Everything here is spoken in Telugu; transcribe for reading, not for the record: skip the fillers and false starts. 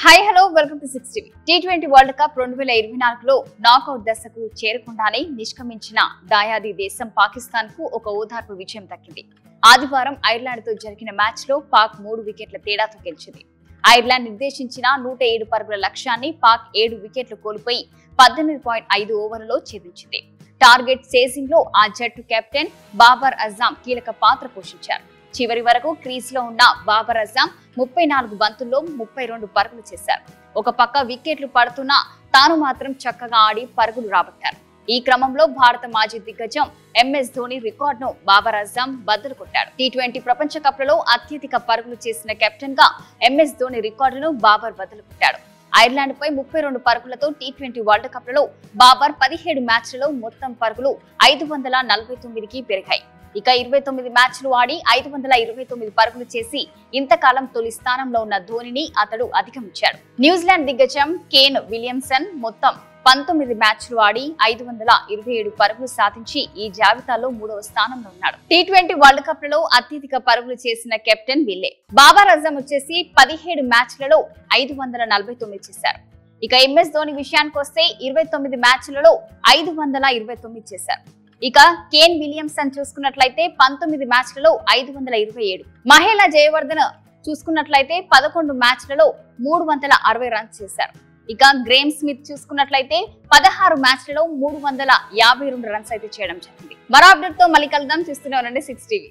Hi hello welcome to 6 TV. T20 world cup 2024లో నాకౌట్ దశకు చేరకుండానే నిష్క్రమించిన దాయాది దేశం పాకిస్తాన్ కు ఒక ఓదార్పు విజయం దక్కింది. ఆదివారం ఐర్లాండ్ తో జరిగిన మ్యాచ్ లో పాక్ 3 వికెట్ల తేడాతో గెలిచింది. ఐర్లాండ్ నిర్దేశించిన 107 పరుగుల లక్ష్యాన్ని పాక్ 7 వికెట్లు కోల్పోయి 18.5 ఓవర్లలో ఛేదించింది. టార్గెట్ సేజింగ్ లో ఆ జట్టు కెప్టెన్ బాబర్ అజాం కీలక పాత్ర పోషించారు. చివరి వరకు క్రీజ్ లో ఉన్న బాబర్ అజాం 34 బంతుల్లో 32 పరుగులు చేశారు. ఒక పక్క వికెట్లు పడుతున్నా తాను మాత్రం చక్కగా ఆడి పరుగులు రాబట్టారు. ఈ క్రమంలో భారత మాజీ దిగ్గజం ఎంఎస్ ధోని రికార్డును బాబర్ అజాం బద్దలు కొట్టాడు. T20 ప్రపంచ కప్లలో అత్యధిక పరుగులు చేసిన కెప్టెన్ గా ఎంఎస్ ధోని రికార్డును బాబర్ బద్దలు కొట్టాడు. ఐర్లాండ్ పై 32 పరుగులతో T20 వరల్డ్ కప్లలో బాబర్ 17 మ్యాచ్లలో మొత్తం పరుగులు 549కి పెరిగాయి. ఇక 29 మ్యాచ్లు ఆడి 529 పరుగులు చేసి ఇంతకాలం తొలి స్థానంలో ఉన్న ధోనిని అతడు అధిగమించాడు. న్యూజిలాండ్ దిగ్గజం కేన్ విలియమ్సన్ మొత్తం 19 మ్యాచ్లు ఆడి 527 పరుగులు సాధించి ఈ జాబితాలో 3వ స్థానంలో ఉన్నాడు. T20 వరల్డ్ కప్ లలో అత్యధిక పరుగులు చేసిన కెప్టెన్ విల్లే. బాబర్ అజం వచ్చేసి 17 మ్యాచ్లలో 549 చేశారు. ఇక ఎంఎస్ ధోని విషయానికి వస్తే 29 మ్యాచ్లలో 529 చేశారు. ఇక కేన్ విలియమ్సన్ చూసుకున్నట్లయితే 19 మ్యాచ్లలో 527. మహేలా జయవర్ధన్ చూసుకున్నట్లయితే 11 మ్యాచ్లలో 360 రన్స్ చేశారు. ఇక గ్రేమ్ స్మిత్ చూసుకున్నట్లయితే 16 మ్యాచ్లలో 352 రన్స్ అయితే చేయడం జరిగింది. మరో అప్డేట్ తో మళ్ళీ కలుద్దాం. చూస్తూనే ఉండండి 6 టీవీ.